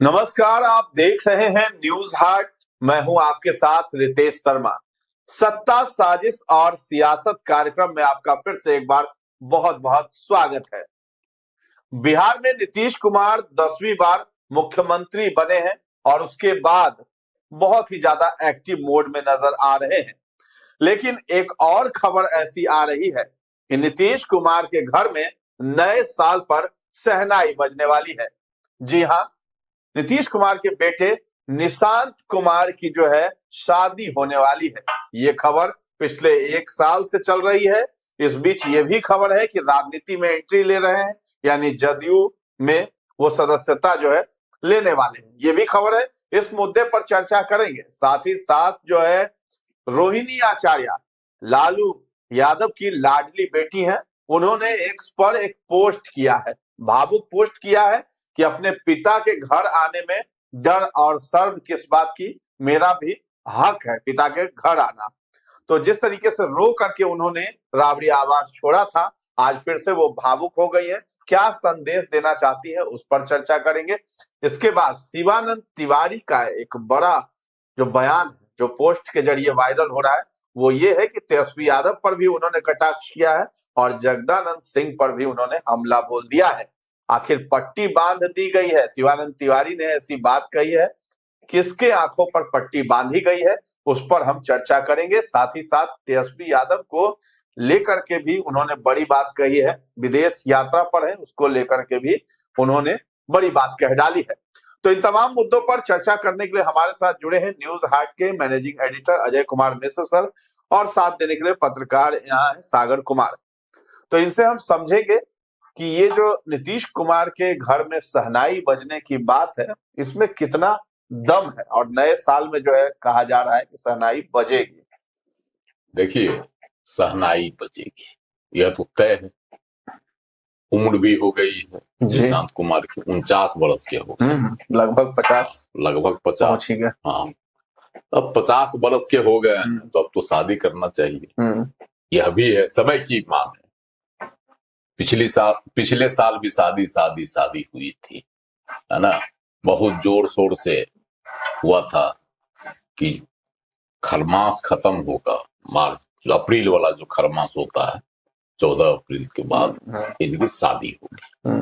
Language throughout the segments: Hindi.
नमस्कार, आप देख रहे हैं न्यूज हार्ट। मैं हूं आपके साथ रितेश शर्मा। सत्ता, साजिश और सियासत कार्यक्रम में आपका फिर से एक बार बहुत बहुत स्वागत है। बिहार में नीतीश कुमार 10वीं बार मुख्यमंत्री बने हैं और उसके बाद बहुत ही ज्यादा एक्टिव मोड में नजर आ रहे हैं। लेकिन एक और खबर ऐसी आ रही है कि नीतीश कुमार के घर में नए साल पर शहनाई बजने वाली है। जी हां, नीतीश कुमार के बेटे निशांत कुमार की जो है शादी होने वाली है। ये खबर पिछले एक साल से चल रही है। इस बीच ये भी खबर है कि राजनीति में एंट्री ले रहे हैं, यानी जदयू में वो सदस्यता जो है लेने वाले हैं। ये भी खबर है, इस मुद्दे पर चर्चा करेंगे। साथ ही साथ जो है रोहिणी आचार्य, लालू यादव की लाडली बेटी हैं, उन्होंने एक्स पर एक पोस्ट किया है, भावुक पोस्ट किया है कि अपने पिता के घर आने में डर और शर्म किस बात की, मेरा भी हक है पिता के घर आना। तो जिस तरीके से रो करके उन्होंने राबड़ी आवाज छोड़ा था, आज फिर से वो भावुक हो गई है। क्या संदेश देना चाहती है, उस पर चर्चा करेंगे। इसके बाद शिवानंद तिवारी का एक बड़ा जो बयान है, जो पोस्ट के जरिए वायरल हो रहा है, वो ये है कि तेजस्वी यादव पर भी उन्होंने कटाक्ष किया है और जगदानंद सिंह पर भी उन्होंने हमला बोल दिया है। आखिर पट्टी बांध दी गई है, शिवानंद तिवारी ने ऐसी बात कही है, किसके आंखों पर पट्टी बांधी गई है, उस पर हम चर्चा करेंगे। साथ ही साथ तेजस्वी यादव को लेकर के भी उन्होंने बड़ी बात कही है, विदेश यात्रा पर है, उसको लेकर के भी उन्होंने बड़ी बात कह डाली है। तो इन तमाम मुद्दों पर चर्चा करने के लिए हमारे साथ जुड़े हैं न्यूज हार्ट के managing editor Ajay Kumar Mishra sir, और साथ देने के लिए पत्रकार यहाँ है सागर कुमार। तो इनसे हम समझेंगे कि ये जो नीतीश कुमार के घर में शहनाई बजने की बात है, इसमें कितना दम है, और नए साल में जो है कहा जा रहा है कि शहनाई बजेगी। देखिए, शहनाई बजेगी, यह तो तय है। उम्र भी हो गई है निशांत कुमार की, 49 वर्ष के हो गए, लगभग 50 ही गए। हाँ, अब 50 वर्ष के हो गए हैं तो अब तो शादी करना चाहिए। यह भी है, समय की मांग है। पिछले साल भी शादी हुई थी, है ना। बहुत जोर शोर से हुआ था कि खरमास खत्म होगा, मार्च अप्रैल वाला जो खरमास होता है, 14 अप्रैल के बाद इनकी शादी होगी।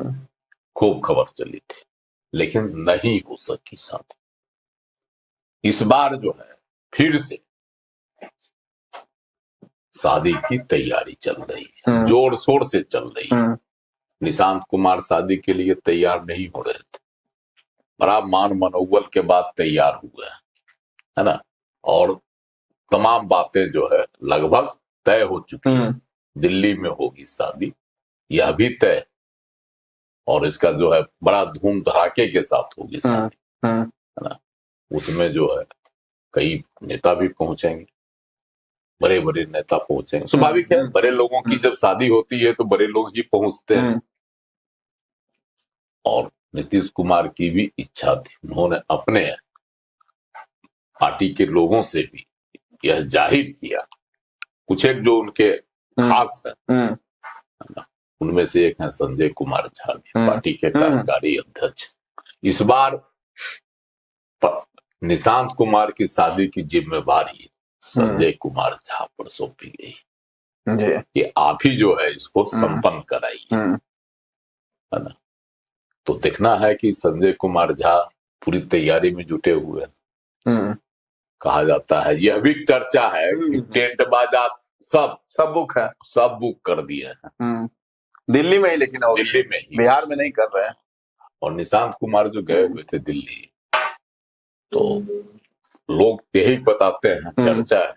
खूब खबर चली थी, लेकिन नहीं हो सकी शादी। इस बार जो है फिर से शादी की तैयारी चल रही है, जोर शोर से चल रही है। निशांत कुमार शादी के लिए तैयार नहीं हो रहे थे, बड़ा मान मनोबल के बाद तैयार हुए, है ना। और तमाम बातें जो है लगभग तय हो चुकी है। दिल्ली में होगी शादी, यह भी तय, और इसका जो है बड़ा धूम धड़ाके के साथ होगी शादी, है ना। उसमें जो है कई नेता भी पहुंचेंगे, बड़े बड़े नेता पहुंचेंगे। स्वाभाविक है, बड़े लोगों की जब शादी होती है तो बड़े लोग ही पहुंचते हैं। और नीतीश कुमार की भी इच्छा थी, उन्होंने अपने पार्टी के लोगों से भी यह जाहिर किया। कुछ एक जो उनके खास है, उनमें से एक है संजय कुमार झा, पार्टी के कार्यकारी अध्यक्ष। इस बार निशांत कुमार की शादी की जिम्मेवारी संजय कुमार झा पर सौंपी गई कि आप ही जो है इसको संपन्न कराइए, है ना। तो देखना है कि संजय कुमार झा पूरी तैयारी में जुटे हुए हैं। कहा जाता है, यह भी चर्चा है कि टेंट बाजा सब बुक कर दिए हैं दिल्ली में ही, लेकिन दिल्ली में ही, बिहार में नहीं कर रहे हैं। और निशांत कुमार जो गए हुए थे दिल्ली, तो लोग यही बताते हैं, चर्चा है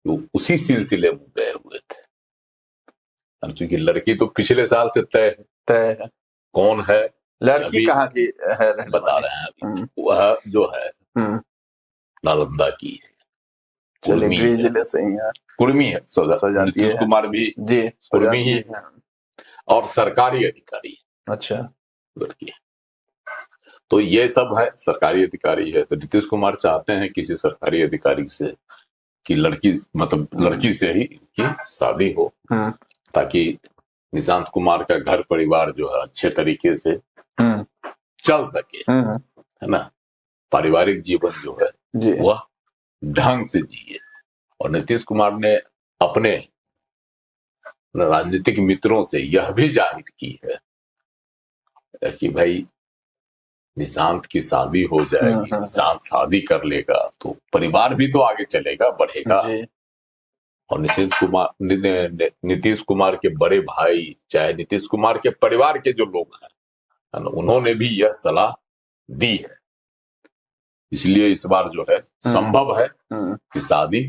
तो उसी सिलसिले में गए हुए थे। क्योंकि लड़की तो पिछले साल से तय है। कौन है, लड़की कहाँ की है, बता रहे हैं अभी। वह जो है नालंदा की है, कुर्मी जिले से ही है, कुर्मी है। नीतीश कुमार भी कुर्मी ही है, और सरकारी अधिकारी। अच्छा, लड़की। तो ये सब है, सरकारी अधिकारी है। तो नीतीश कुमार चाहते हैं किसी सरकारी अधिकारी से कि लड़की से ही की शादी हो, ताकि निशांत कुमार का घर परिवार जो है अच्छे तरीके से चल सके। है ना, पारिवारिक जीवन जो है जी वह ढंग से जिए। और नीतीश कुमार ने अपने राजनीतिक मित्रों से यह भी जाहिर की है कि भाई निशांत की शादी हो जाएगी, निशांत शादी कर लेगा तो परिवार भी तो आगे चलेगा, बढ़ेगा। और नीतीश कुमार के बड़े भाई, चाहे नीतीश कुमार के परिवार के जो लोग हैं, उन्होंने भी यह सलाह दी है। इसलिए इस बार जो है संभव है कि शादी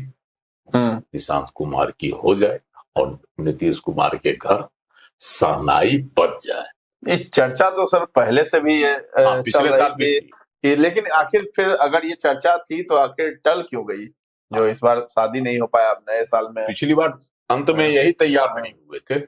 निशांत कुमार की हो जाए और नीतीश कुमार के घर शहनाई बज जाए। ये चर्चा तो सर पहले से भी पिछले साल थी, लेकिन आखिर फिर अगर ये चर्चा थी तो आखिर टल क्यों गई, जो इस बार शादी नहीं हो पाया अब नए साल में? पिछली बार अंत में यही तैयार नहीं हुए थे,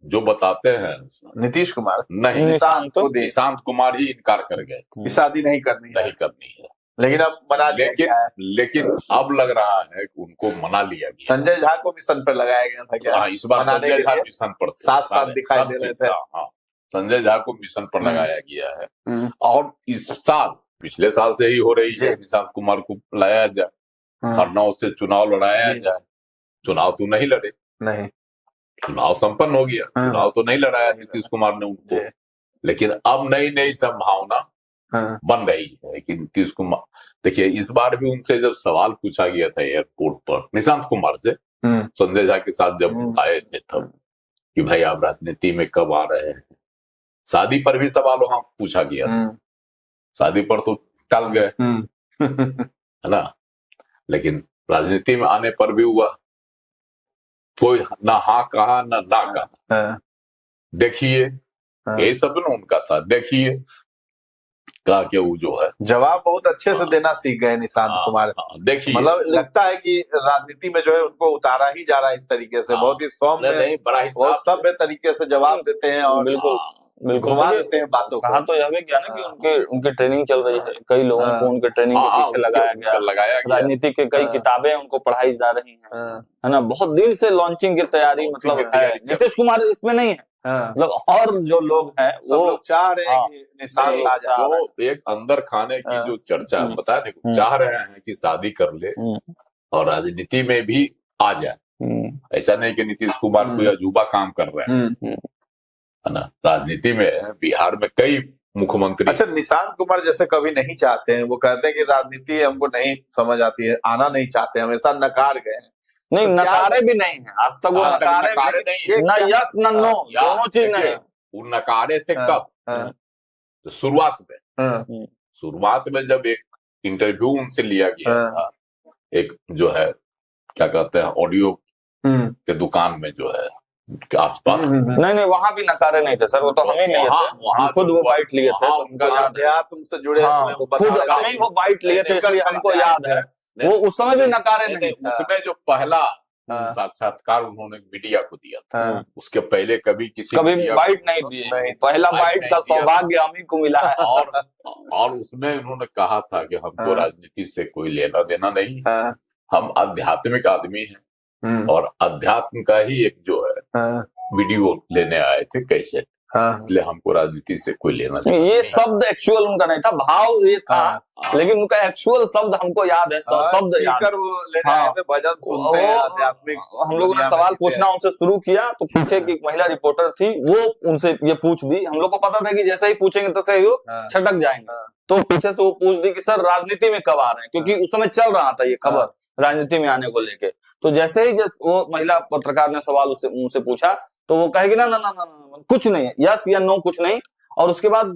जो बताते हैं नीतीश कुमार नहीं, निशांत कुमार ही इनकार कर गए थे, शादी नहीं करनी है। लेकिन अब मना लिया गया है। लेकिन अब लग रहा है कि उनको मना लिया गया। संजय झा को मिशन पर लगाया गया था क्या? इस बार संजय झा मिशन पर साथ दिखाई दे रहे थे। संजय झा को मिशन पर लगाया गया है। और इस साल, पिछले साल से ही हो रही है, निशांत कुमार को लाया जाए, हरनौत से चुनाव लड़ाया जाए। चुनाव तो नहीं लड़े, नहीं, चुनाव संपन्न हो गया, चुनाव तो नहीं लड़ाया नीतीश कुमार ने उनको। लेकिन अब नई नई संभावना बन रही है कि नीतीश कुमार, देखिए इस बार भी उनसे जब सवाल पूछा गया था एयरपोर्ट पर निशांत कुमार से, संजय झा के साथ जब आए थे तब, कि भाई आप राजनीति में कब आ रहे हैं, शादी पर भी सवाल वहां पूछा गया था। शादी पर तो टल गए, है ना, लेकिन राजनीति में आने पर भी हुआ, कोई ना हाँ कहा ना कहा। देखिए यही सब ना उनका था, देखिए कहा कि वो जो है जवाब बहुत अच्छे से देना सीख गए निशांत कुमार। देखिए मतलब लगता है कि राजनीति में जो है उनको उतारा ही जा रहा है इस तरीके से, बहुत ही सौम्य, बहुत सभ्य तरीके से जवाब देते हैं और बिल्कुल घुमा देते हैं बातों को। कहा तो यह भी क्या ना कि उनकी ट्रेनिंग चल रही है, कई लोगों को उनके ट्रेनिंग के पीछे लगाया गया, राजनीति के कई किताबें उनको पढ़ाई जा रही हैं, है ना, बहुत दिन से लॉन्चिंग की तैयारी मतलब है। नीतीश कुमार इसमें नहीं है, मतलब और जो लोग हैं वो लोग चाह रहे हैं कि निशांत आ जाए। वो एक अंदर खाने की जो चर्चा बता रहे, चाह रहे हैं कि शादी कर ले और राजनीति में भी आ जाए। ऐसा नहीं कि नीतीश कुमार कोई अजूबा काम कर रहे हैं, है ना। राजनीति में बिहार में कई मुख्यमंत्री, अच्छा निशांत कुमार जैसे कभी नहीं चाहते हैं, वो कहते हैं कि राजनीति हमको नहीं समझ आती है, आना नहीं चाहते, हमेशा नकार गए हैं। नहीं, तो नकारे भी नहीं है आज तक, वो नकारे नहीं है, ना यस ना नो, दोनों चीज नहीं। वो नकारे थे कब? तो शुरुआत में जब एक इंटरव्यू उनसे लिया गया था, एक जो है क्या कहते हैं ऑडियो के दुकान में जो है के आसपास, नहीं वहां भी नकारे नहीं थे सर, वो तो हम ही लिए थे, हम खुद वो बाइट लिए थे, तुमसे जुड़े खुद हम ही वो बाइट लिए थे, इसलिए हमको याद है। वो उस समय भी नकारे नहीं थे। उसमें जो पहला साक्षात्कार उन्होंने मीडिया को दिया था, उसके पहले कभी बाइट नहीं दिए, पहला बाइट का सौभाग्य हम ही को मिला है। और उसमें उन्होंने कहा था कि हमको राजनीति से कोई लेना देना नहीं, हम आध्यात्मिक आदमी हैं और अध्यात्म का ही एक जो है वीडियो लेने आए थे कैसे, इसलिए हमको राजनीति से कोई लेना नहीं। ये शब्द एक्चुअल उनका नहीं था, भाव ये था, लेकिन उनका एक्चुअल शब्द हमको याद है, शब्द याद है। वो लेने आए थे, भजन सुनते हैं, आध्यात्मिक। हम लोगों ने सवाल पूछना उनसे शुरू किया तो पूछे कि एक महिला रिपोर्टर थी, वो उनसे ये पूछ दी। हम लोग को पता था कि जैसे ही पूछेंगे तैसे ही वो छटक जाएंगे, तो पीछे से वो पूछ दी कि सर राजनीति में कब आ रहे हैं, क्योंकि उस समय चल रहा था ये खबर राजनीति में आने को लेके। तो जैसे ही वो महिला पत्रकार ने सवाल उनसे पूछा तो वो कहेगी ना ना ना ना कुछ नहीं है, यस या नो कुछ नहीं। और उसके बाद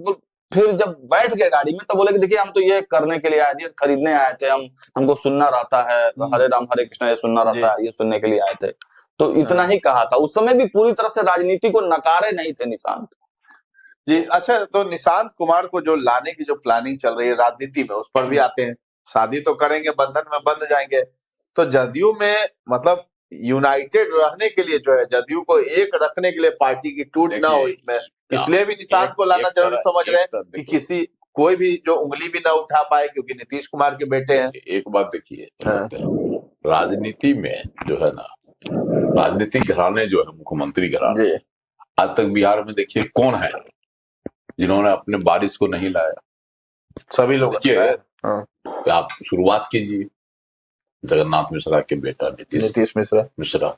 फिर जब बैठ गए गाड़ी में तो बोले कि देखिए हम तो ये करने के लिए आए थे, खरीदने आए थे, हमको सुनना रहता है, हरे राम हरे कृष्ण ये सुनना रहता है, ये सुनने के लिए आए थे। तो इतना ही कहा था। उस समय भी पूरी तरह से राजनीति को नकारे नहीं थे निशांत जी। अच्छा, तो निशांत कुमार को जो लाने की जो प्लानिंग चल रही है राजनीति में, उस पर भी आते हैं। शादी तो करेंगे, बंधन में बंध जाएंगे, तो जदयू में मतलब यूनाइटेड रहने के लिए जो है, जदयू को एक रखने के लिए, पार्टी की टूट ना हो इसमें, इसलिए भी निशांत को लाना जरूरी समझ रहे हैं कि किसी कोई भी जो उंगली भी ना उठा पाए, क्योंकि नीतीश कुमार के बेटे हैं। एक बात देखिए, राजनीति में जो है ना, राजनीतिक घराने जो है, मुख्यमंत्री घराने, आज तक बिहार में देखिए कौन है जिन्होंने अपने बारिश को नहीं लाया, सभी लोग देखिए, हाँ। आप शुरुआत कीजिए, जगन्नाथ मिश्रा के बेटा नीतीश मिश्रा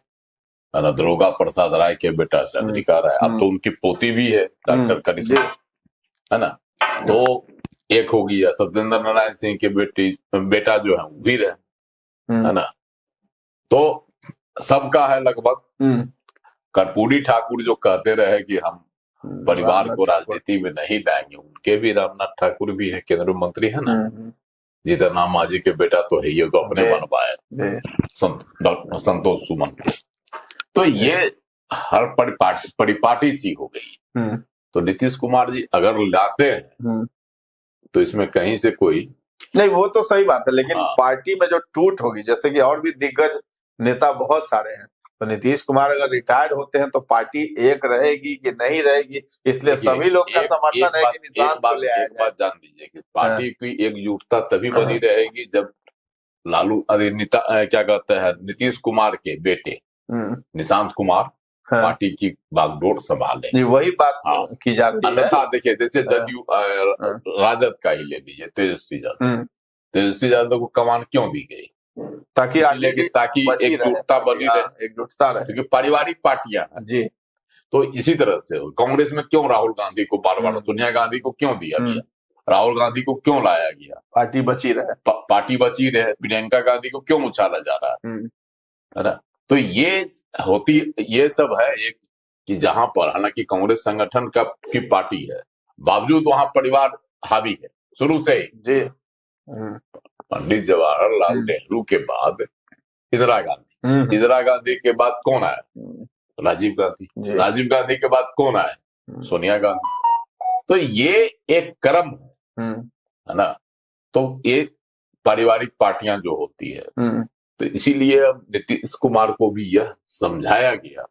है ना, दरोगा प्रसाद राय के बेटा चंद्रिका राय, अब तो उनकी पोती भी है डॉक्टर करिश्मा, है ना। तो एक हो गया सत्येंद्र नारायण सिंह के बेटा जो है वीर है ना। तो सबका है लगभग। कर्पूरी ठाकुर जो कहते रहे कि हम परिवार को राजनीति में नहीं लाएंगे, उनके भी रामनाथ ठाकुर भी है, केंद्रीय मंत्री है ना। जीतन मांझी के बेटा तो है, ये अपने बनवाए संतोष सुमन को। तो ये हर परिपाटी सी हो गई। तो नीतीश कुमार जी अगर लाते हैं तो इसमें कहीं से कोई नहीं, वो तो सही बात है, लेकिन पार्टी में जो टूट होगी, जैसे कि और भी दिग्गज नेता बहुत सारे हैं, तो नीतीश कुमार अगर रिटायर होते हैं तो पार्टी एक रहेगी कि नहीं रहेगी, इसलिए सभी लोग का समर्थन है कि निशांत को ले आया जाए। एक बात जान लीजिए कि पार्टी की एकजुटता तभी बनी रहेगी जब लालू क्या कहते हैं नीतीश कुमार के बेटे निशांत कुमार पार्टी की बागडोर संभाले। वही बात की जा रही है। अन्यथा देखिए, जैसे जदयू राजद का ही ले लीजिए, तेजस्वी यादव को कमान क्यों दी गई? ताकि एकजुटता बनी रहे, एकजुटता रहे, क्योंकि पारिवारिक पार्टियां हैं जी। तो इसी तरह से कांग्रेस में क्यों राहुल गांधी को बार बार, सोनिया गांधी को क्यों दिया गया, राहुल गांधी को क्यों लाया गया? पार्टी बची रहे। प्रियंका गांधी को क्यों उछाला जा रहा है ना। तो ये सब है एक कि जहां पर हालांकि कांग्रेस संगठन की पार्टी है, बावजूद वहां परिवार हावी है शुरू से ही जी। पंडित जवाहरलाल नेहरू के बाद इंदिरा गांधी के बाद कौन आया? राजीव गांधी के बाद कौन आया? सोनिया गांधी। तो ये एक क्रम है ना। तो ये पारिवारिक पार्टियां जो होती है, तो इसीलिए अब नीतीश कुमार को भी यह समझाया गया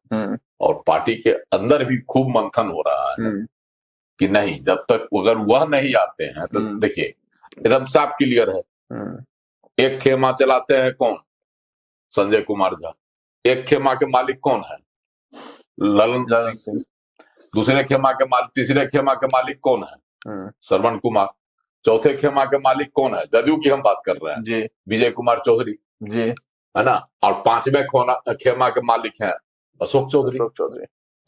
और पार्टी के अंदर भी खूब मंथन हो रहा है कि नहीं, जब तक अगर वह नहीं आते हैं तो देखिए एकदम साफ क्लियर है। एक खेमा चलाते हैं कौन? संजय कुमार झा। एक खेमा के मालिक कौन है? ललन सिंह। दूसरे खेमा के मालिक, तीसरे खेमा के मालिक कौन है? श्रवण कुमार। चौथे खेमा के मालिक कौन है? जदयू की हम बात कर रहे हैं, विजय कुमार चौधरी जी, है ना। और पांचवें खेमा के मालिक हैं अशोक चौधरी।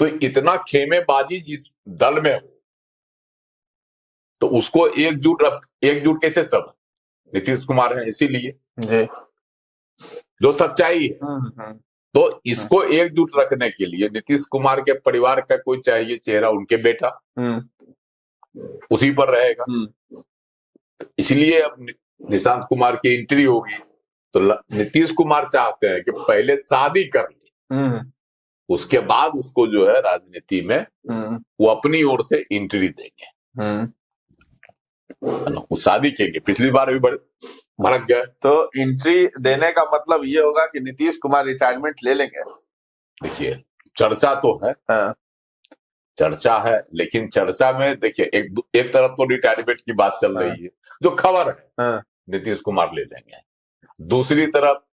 तो इतना खेमेबाजी जिस दल में हो तो उसको एकजुट कैसे सब नीतीश कुमार है, इसीलिए जी, जो सच्चाई है। तो इसको एकजुट रखने के लिए नीतीश कुमार के परिवार का कोई चाहिए चेहरा, उनके बेटा उसी पर रहेगा। इसलिए अब निशांत कुमार की एंट्री होगी तो नीतीश कुमार चाहते हैं कि पहले शादी कर ले, उसके बाद उसको जो है राजनीति में वो अपनी ओर से एंट्री देंगे। वो शादी करेंगे। पिछली बार भी बड़े फर्क गए। तो एंट्री देने का मतलब ये होगा कि नीतीश कुमार रिटायरमेंट ले लेंगे। देखिए चर्चा तो है, चर्चा है, लेकिन चर्चा में देखिए एक तरफ तो रिटायरमेंट की बात चल रही है, जो खबर है नीतीश कुमार ले लेंगे। दूसरी तरफ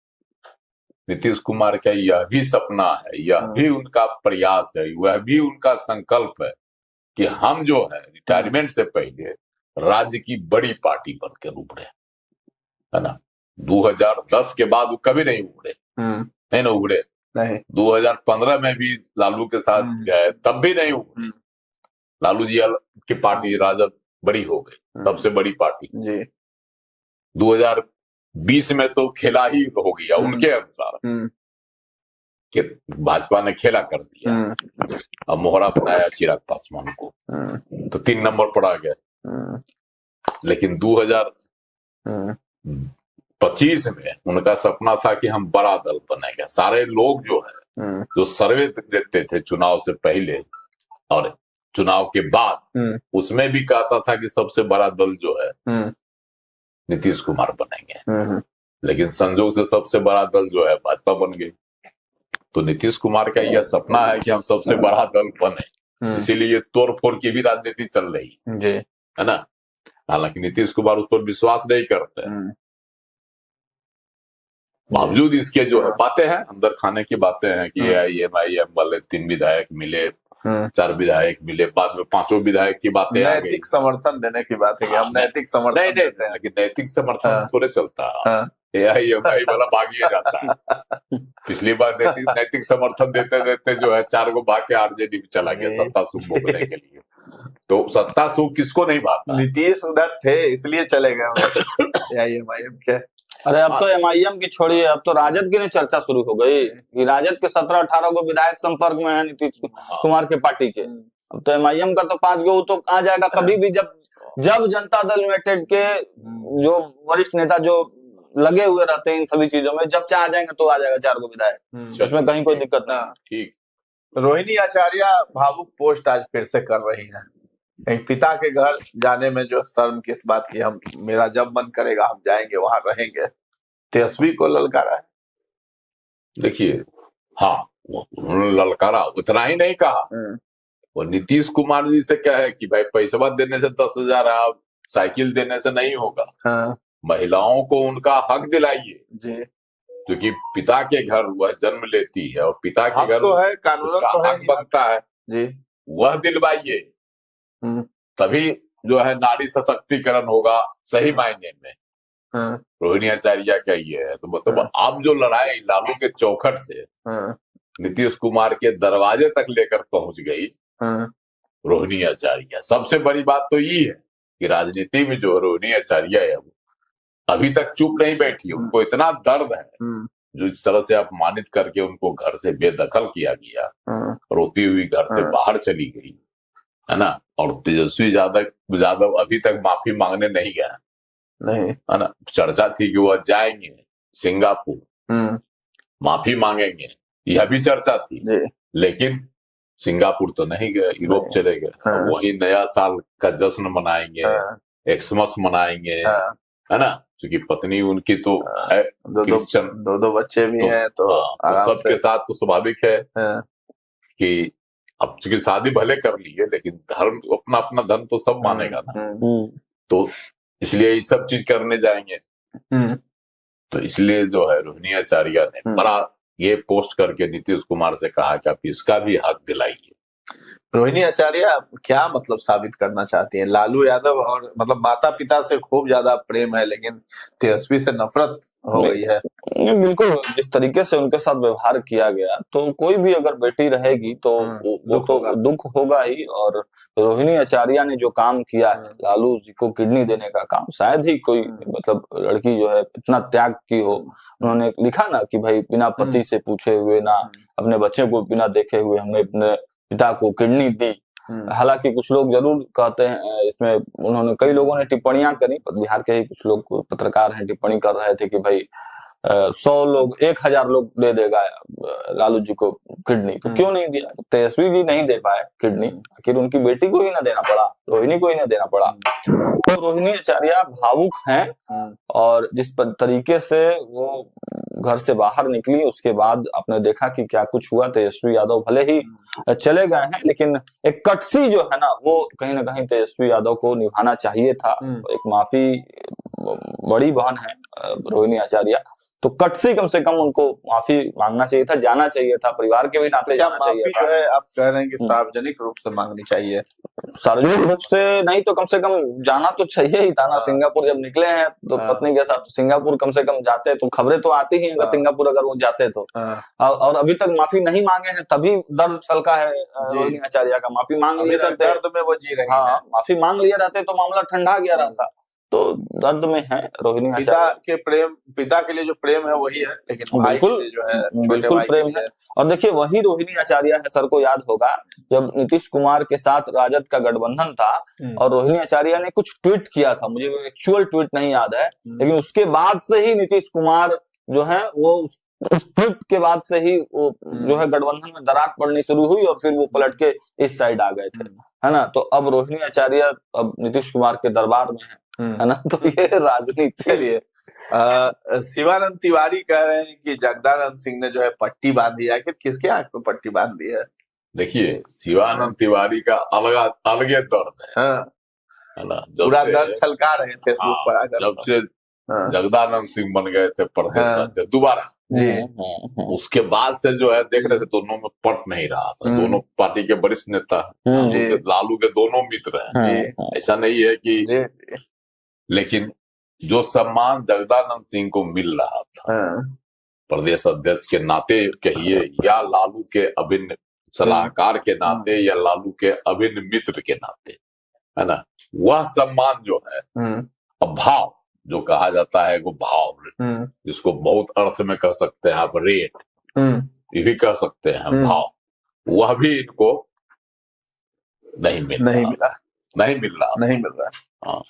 नीतीश कुमार का यह भी सपना है, यह भी उनका प्रयास है, वह भी उनका संकल्प है कि हम जो है रिटायरमेंट से पहले राज्य की बड़ी पार्टी बनकर उभरे, है ना। 2010 के बाद वो कभी नहीं उभरे, है ना, उभरे नहीं। 2015 में भी लालू के साथ गए, तब भी नहीं उभरे। लालू जी की पार्टी राजद बड़ी हो गई, सबसे बड़ी पार्टी जी। 2020 में तो खेला ही हो गया उनके अनुसार कि भाजपा ने खेला कर दिया। अब मोहरा बनाया चिराग पासवान को, तो 3 नंबर पर आ गए। लेकिन 2025 में उनका सपना था कि हम बड़ा दल बनेंगे। सारे लोग जो है, जो सर्वे देते थे चुनाव से पहले और चुनाव के बाद, उसमें भी कहता था कि सबसे बड़ा दल जो है नीतीश कुमार बनेंगे। लेकिन संजोग से सबसे बड़ा दल जो है भाजपा बन गई। तो नीतीश कुमार का यह सपना है कि हम सबसे बड़ा दल बने, इसीलिए तोड़ फोड़ की भी राजनीति चल रही है ना। हालांकि नीतीश कुमार उस पर विश्वास नहीं करते, बावजूद इसके जो है बातें हैं, अंदर खाने की बातें हैं कि AIM वाले 3 विधायक मिले, 4 विधायक मिले, बाद में 5 विधायक की बातें आ गई। नैतिक समर्थन देने की बात है कि हम नैतिक समर्थन नहीं देते हैं। लेकिन नैतिक समर्थन थोड़े चलता है, हाँ। AIMI वाला भागिए जाता है। पिछली बार नैतिक समर्थन देते देते जो है 4 को भाग के RJD में चला गया सत्ता सुख भोगने के लिए। तो सत्ता सुख किसको नहीं भागता? नीतीश उधर थे इसलिए चले गए AIMIM के। अरे अब तो MIM की छोड़िए, अब तो राजद की ने चर्चा शुरू हो गई कि राजद के 17-18 को विधायक संपर्क में है नीतीश कुमार के पार्टी के। अब तो MIM का तो 5 गो तो आ जाएगा कभी भी, जब जनता दल यूनाइटेड के जो वरिष्ठ नेता जो लगे हुए रहते हैं इन सभी चीजों में, जब चाह जाएंगे तो आ जाएगा 4 गो विधायक, उसमें कहीं कोई दिक्कत नहीं। ठीक। रोहिणी आचार्य भावुक पोस्ट आज फिर से कर रही है। कहीं पिता के घर जाने में जो शर्म किस बात की, हम मेरा जब मन करेगा हम जाएंगे वहां रहेंगे, तेजस्वी को ललकारा है। देखिए, हाँ उन्होंने ललकारा, उतना ही नहीं कहा। वो नीतीश कुमार जी से क्या है कि भाई पैसा देने से 10,000 आप साइकिल देने से नहीं होगा। हाँ। महिलाओं को उनका हक दिलाइए जी, क्योंकि पिता के घर वह जन्म लेती है और पिता के घर तो है, कानून उसका तो है, हक बनता है जी, वह दिलवाइए, तभी जो है नारी सशक्तिकरण होगा सही मायने में। रोहिणी आचार्य का ये है। तो मतलब आप जो लड़ाई लालू के चौखट से नीतीश कुमार के दरवाजे तक लेकर पहुंच गई रोहिणी आचार्य। सबसे बड़ी बात तो ये है कि राजनीति में जो रोहिणी आचार्य है वो अभी तक चुप नहीं बैठी। उनको इतना दर्द है, जो इस तरह से अपमानित करके उनको घर से बेदखल किया गया, रोती हुई घर से बाहर चली गई, है ना। और तेजस्वी यादव अभी तक माफी मांगने नहीं गया, नहीं, है ना। चर्चा थी कि वह जाएंगे सिंगापुर, माफी मांगेंगे, यह भी चर्चा थी, लेकिन सिंगापुर तो नहीं गए, यूरोप चले गए। वही नया साल का जश्न मनाएंगे, एक्समस मनाएंगे, है ना, क्योंकि पत्नी उनकी तो है क्रिश्चियन, दो बच्चे भी हैं, तो सबके साथ तो स्वाभाविक है कि अब चूंकि शादी भले कर ली है, लेकिन धर्म अपना अपना धर्म तो सब मानेगा ना, तो इसलिए ये सब चीज करने जाएंगे। तो इसलिए जो है रोहिणी आचार्य ने बड़ा ये पोस्ट करके नीतीश कुमार से कहा कि आप इसका भी हक दिलाइए। रोहिणी आचार्य क्या मतलब साबित करना चाहती है? लालू यादव और मतलब माता पिता से खूब ज्यादा प्रेम है, लेकिन तेजस्वी से नफरत हो गई है। बिल्कुल, जिस तरीके से उनके साथ व्यवहार किया गया, तो कोई भी अगर बेटी रहेगी तो वो तो दुख होगा ही। और रोहिणी आचार्य ने जो काम किया है, लालू जी को किडनी देने का काम, शायद ही कोई मतलब लड़की जो है इतना त्याग की हो। उन्होंने लिखा ना कि भाई बिना पति से पूछे हुए, ना अपने बच्चे को बिना देखे हुए हमने अपने पिता को किडनी दी। हालांकि कुछ लोग जरूर कहते हैं इसमें, उन्होंने कई लोगों ने टिप्पणियां करी, बिहार के ही कुछ लोग पत्रकार हैं, टिप्पणी कर रहे थे कि भाई 100 लोग 1000 लोग दे देगा लालू जी को किडनी, तो क्यों नहीं दिया? तेजस्वी भी नहीं दे पाए किडनी, आखिर उनकी बेटी को ही ना देना पड़ा, रोहिणी को ही ना देना पड़ा। तो रोहिणी आचार्य भावुक हैं, और जिस तरीके से वो घर से बाहर निकली, उसके बाद आपने देखा कि क्या कुछ हुआ। तेजस्वी यादव भले ही चले गए हैं, लेकिन एक कटसी जो है ना, वो कहीं ना कहीं तेजस्वी यादव को निभाना चाहिए था। एक माफी बड़ी बहन है रोहिणी आचार्य, तो कटसी कम से कम उनको माफी मांगना चाहिए था, जाना चाहिए था, परिवार के भी नाते जाना चाहिए था। जो है आप कह रहे हैं कि सार्वजनिक रूप से मांगनी चाहिए? सार्वजनिक रूप से नहीं तो कम से कम जाना तो चाहिए ही था ना। सिंगापुर जब निकले हैं तो पत्नी के साथ, सिंगापुर कम से कम जाते तो खबरें तो आती ही अगर सिंगापुर अगर वो जाते तो। और अभी तक माफी नहीं मांगे हैं, तभी दर्द छलका है रोहिणी आचार्य का। माफी मांग लिए रहते, दर्द में वो जी रही हाँ, माफी मांग लिए रहते तो मामला ठंडा गया रहता। तो दर्द में है रोहिणी आचार्य। पिता के लिए जो प्रेम है वही है, लेकिन भाई के लिए जो है बिल्कुल प्रेम है। और देखिए वही रोहिणी आचार्य है, सर को याद होगा जब नीतीश कुमार के साथ राजद का गठबंधन था और रोहिणी आचार्य ने कुछ ट्वीट किया था, मुझे वो एक्चुअल ट्वीट नहीं याद है, लेकिन उसके बाद से ही नीतीश कुमार जो है वो उस ट्वीट के बाद से ही वो जो है गठबंधन में दरार पड़नी शुरू हुई, और फिर वो पलट के इस साइड आ गए थे, है ना। तो अब रोहिणी आचार्य अब नीतीश कुमार के दरबार में है ना। तो ये राजनीति के लिए शिवानंद तिवारी कह रहे हैं कि जगदानंद सिंह ने जो है पट्टी बांधी, आखिर किसके आंख में पट्टी बांध दी है? देखिए शिवानंद तिवारी का अलग दर्द है ना। पूरा दर्द छलका रहे फेसबुक पर आकर। जब से जगदानंद सिंह बन गए थे प्रदेश अध्यक्ष दोबारा जी। उसके बाद से जो है देख रहे थे दोनों में पट नहीं रहा था। दोनों पार्टी के वरिष्ठ नेता लालू के दोनों मित्र हैं, ऐसा नहीं है कि, लेकिन जो सम्मान जगदानंद सिंह को मिल रहा था प्रदेश अध्यक्ष के नाते कहिए या लालू के अभिन्न सलाहकार के नाते या लालू के अभिन्न मित्र के नाते, है ना, वह सम्मान जो है अब भाव जो कहा जाता है वो भाव, जिसको बहुत अर्थ में कह सकते हैं आप, रेट ये भी कह सकते हैं भाव, वह भी इनको नहीं मिल रहा। हाँ,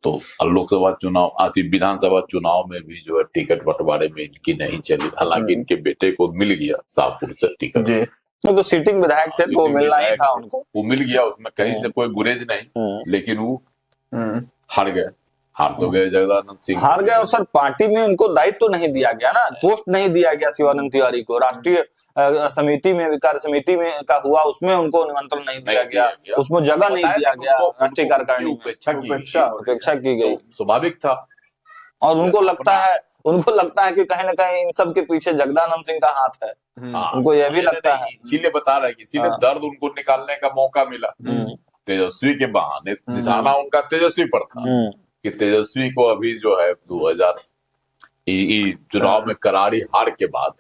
तो लोकसभा चुनाव आती विधानसभा चुनाव में भी जो है टिकट बंटवारे में इनकी नहीं चली, हालांकि इनके बेटे को मिल गया शाहपुर से टिकट, तो सिटिंग विधायक थे तो मिलना ही था उनको, वो मिल गया, उसमें कहीं से कोई गुरेज नहीं, लेकिन वो हार गए, हार तो गए, जगदानंद सिंह हार गए। और सर पार्टी में उनको दायित्व तो नहीं दिया गया ना, पोस्ट नहीं दिया गया शिवानंद तिवारी को, राष्ट्रीय समिति में विकास समिति में का हुआ उसमें उनको निमंत्रण नहीं दिया गया, उसमें जगह नहीं दिया गया, राष्ट्रीय कार्यकारिणी में उपेक्षा की गई, स्वाभाविक था। और उनको लगता है कि कहीं ना कहीं इन सब के पीछे जगदानंद सिंह का हाथ है, उनको यह भी लगता है, इसीलिए बता रहा है कि इसीलिए दर्द उनको निकालने का मौका मिला तेजस्वी के बहाने। निशाना उनका तेजस्वी पर था कि तेजस्वी को अभी जो है 2000 चुनाव में करारी हार के बाद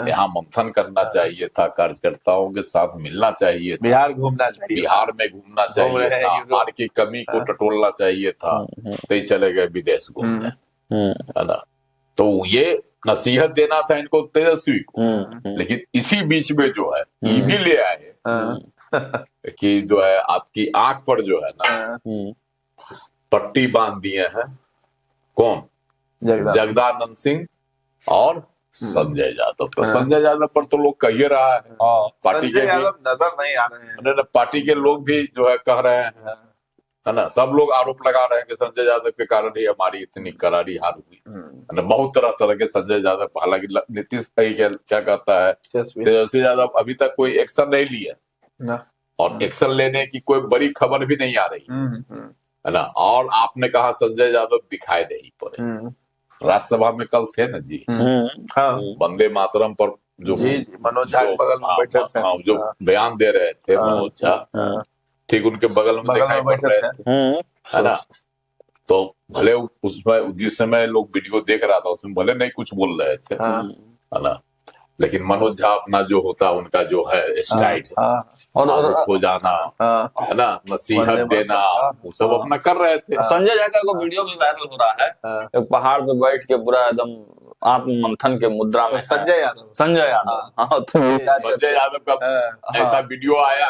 यहाँ मंथन करना चाहिए था, कार्यकर्ताओं के साथ मिलना चाहिए था, बिहार घूमना चाहिए, बिहार में घूमना चाहिए था, हार की कमी को टटोलना चाहिए था, तो चले गए विदेश घूमने, है ना। तो ये नसीहत देना था इनको तेजस्वी को, लेकिन इसी बीच में जो है ये भी ले आए कि जो है आपकी आंख पर जो है ना पट्टी बांध दिए हैं, कौन, जगदानंद सिंह और संजय यादव। तो संजय यादव पर तो लोग कह ही रहा है, पार्टी के नजर नहीं आ रहे हैं, पार्टी के लोग भी जो है कह रहे हैं, है ना, सब लोग आरोप लगा रहे हैं कि संजय यादव के कारण ही हमारी इतनी करारी हार हुई, है ना। बहुत तरह के संजय यादव, हालांकि नीतीश क्या कहता है, तेजस्वी यादव अभी तक कोई एक्शन नहीं लिया और एक्शन लेने की कोई बड़ी खबर भी नहीं आ रही, है ना। और आपने कहा संजय यादव दिखाई नहीं पड़े, राज्यसभा में कल थे ना जी, वंदे मातरम पर जो मनोज झा बगल में बैठे थे, जो बयान दे रहे थे मनोज झा, ठीक उनके बगल में दिखाई पड़ रहे थे, है ना। तो भले उसमें जिस समय लोग वीडियो देख रहा था उसमें भले नहीं कुछ बोल रहे थे, है ना, लेकिन मनोज झा अपना जो होता उनका जो है स्टाइल और हो जाना, है ना, नसीहत देना, वो सब अपना कर रहे थे। संजय झा का वीडियो भी वायरल हो रहा है, एक पहाड़ पे बैठ के पूरा एकदम आत्म मंथन के मुद्रा में, संजय यादव संजय यादव का ऐसा वीडियो आया,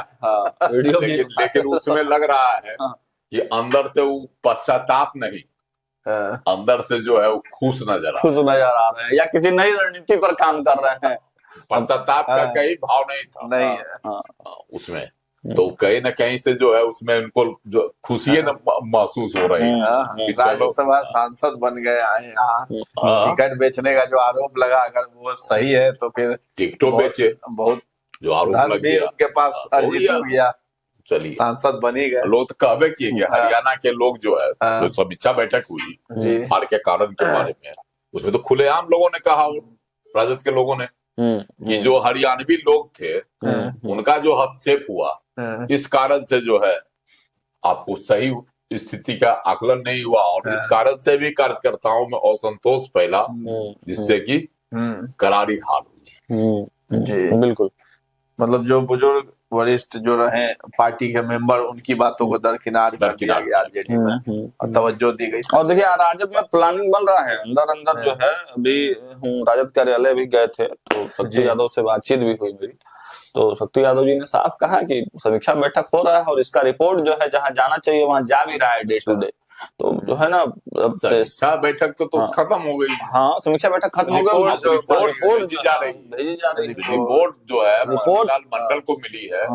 वीडियो लेकिन उसमें लग रहा है कि अंदर से वो पश्चाताप नहीं, अंदर से जो है वो खुश नजर आ रहे हैं, या किसी नई रणनीति पर काम कर रहे हैं। पश्चाताप का कहीं भाव नहीं था, नहीं है उसमें, तो कहीं ना कहीं से जो है उसमें उनको जो खुशी महसूस हो रही है कि राज्यसभा सांसद बन गए आए यहाँ, टिकट बेचने का जो आरोप लगा अगर वो सही है तो फिर टिकटों बेचे, बहुत जो आरोप लग गया उनके पास अर्जित हो गया, चलिए सांसद बन ही गए। लोग तो कहवे किए गया, हरियाणा के लोग जो है जो समीक्षा बैठक हुई हार के कारण के बारे में, उसमें तो खुलेआम लोगों ने कहा, राजद के लोगों ने, कि जो हरियाणवी लोग थे उनका जो हस्तक्षेप हुआ इस कारण से जो है आपको सही स्थिति का आकलन नहीं हुआ, और इस कारण से भी कार्यकर्ताओं में असंतोष फैला, जिससे कि करारी हार हुई। जी बिल्कुल, मतलब जो बुजुर्ग वरिष्ठ जो रहे पार्टी के मेंबर, उनकी बातों को दरकिनार कर दिया गया आरजेडी में और तवज्जो दी गई। और देखिए राजद में प्लानिंग बन रहा है, अंदर जो है, अभी राजद कार्यालय भी गए थे तो शक्ति यादव से बातचीत भी हुई मेरी, तो शक्ति यादव जी ने साफ कहा कि समीक्षा बैठक हो रहा है और इसका रिपोर्ट जो है जहां जाना चाहिए वहां जा भी रहा है डे टू डे, तो जो है ना समीक्षा बैठक तो खत्म हो गई। हाँ, समीक्षा बैठक खत्म हो गई, रिपोर्ट भेजी जा रही, रिपोर्ट जो है मंगनीलाल मंडल को मिली है,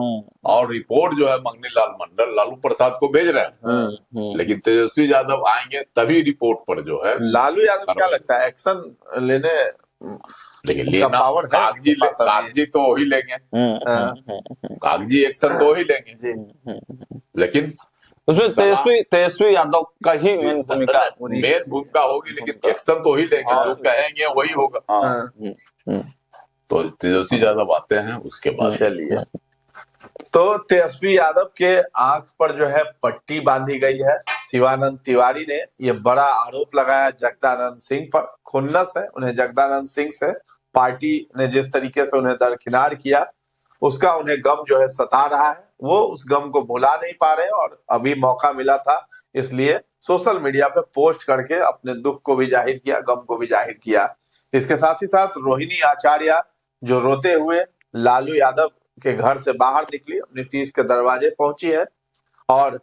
और रिपोर्ट जो है मंगनीलाल मंडल लालू प्रसाद को भेज रहे हैं, लेकिन तेजस्वी यादव आएंगे तभी रिपोर्ट पर जो है। लालू यादव क्या लगता है एक्शन लेने, लेकिन लेना कागजी तो ही लेंगे, कागजी एक्शन तो ही लेंगे, लेकिन उसमें तेजस्वी यादव का ही मेन भूमिका मेन भूमिका होगी, लेकिन एक्शन तो ही लेंगे, जो कहेंगे वही होगा। तो तेजस्वी यादव आते हैं उसके बाद। चलिए, तो तेजस्वी यादव के आंख पर जो है पट्टी बांधी गई है। शिवानंद तिवारी ने ये बड़ा आरोप लगाया जगदानंद सिंह पर। खुन्नस है उन्हें जगदानंद सिंह से, पार्टी ने जिस तरीके से उन्हें दरकिनार किया उसका उन्हें गम जो है सता रहा है। वो उस गम को भुला नहीं पा रहे और अभी मौका मिला था इसलिए सोशल मीडिया पे पोस्ट करके अपने दुख को भी जाहिर किया, गम को भी जाहिर किया। इसके साथ ही साथ रोहिणी आचार्य जो रोते हुए लालू यादव के घर से बाहर निकली, नीतीश के दरवाजे पहुंची है और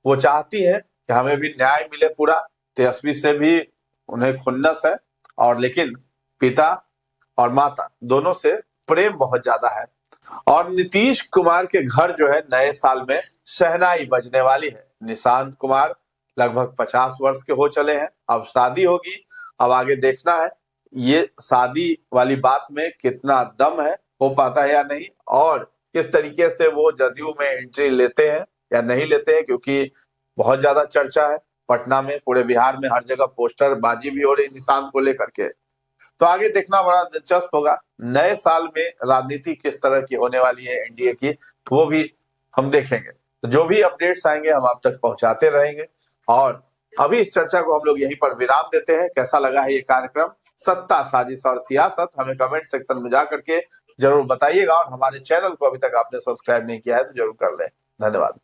वो चाहती है कि हमें भी न्याय मिले पूरा। तेजस्वी से भी उन्हें खुन्नस है और लेकिन पिता और माता दोनों से प्रेम बहुत ज्यादा है। और नीतीश कुमार के घर जो है नए साल में शहनाई बजने वाली है। निशांत कुमार लगभग 50 वर्ष के हो चले हैं, अब शादी होगी। अब आगे देखना है ये शादी वाली बात में कितना दम है, हो पाता है या नहीं, और किस तरीके से वो जदयू में एंट्री लेते हैं या नहीं लेते हैं, क्योंकि बहुत ज्यादा चर्चा है पटना में, पूरे बिहार में हर जगह पोस्टर बाजी भी हो रही निशांत को लेकर के। तो आगे देखना बड़ा दिलचस्प होगा। नए साल में राजनीति किस तरह की होने वाली है एनडीए की, वो भी हम देखेंगे। तो जो भी अपडेट्स आएंगे हम आप तक पहुंचाते रहेंगे। और अभी इस चर्चा को हम लोग यहीं पर विराम देते हैं। कैसा लगा है ये कार्यक्रम सत्ता, साजिश और सियासत, हमें कमेंट सेक्शन में जा करके जरूर बताइएगा। और हमारे चैनल को अभी तक आपने सब्सक्राइब नहीं किया है तो जरूर कर लें। धन्यवाद।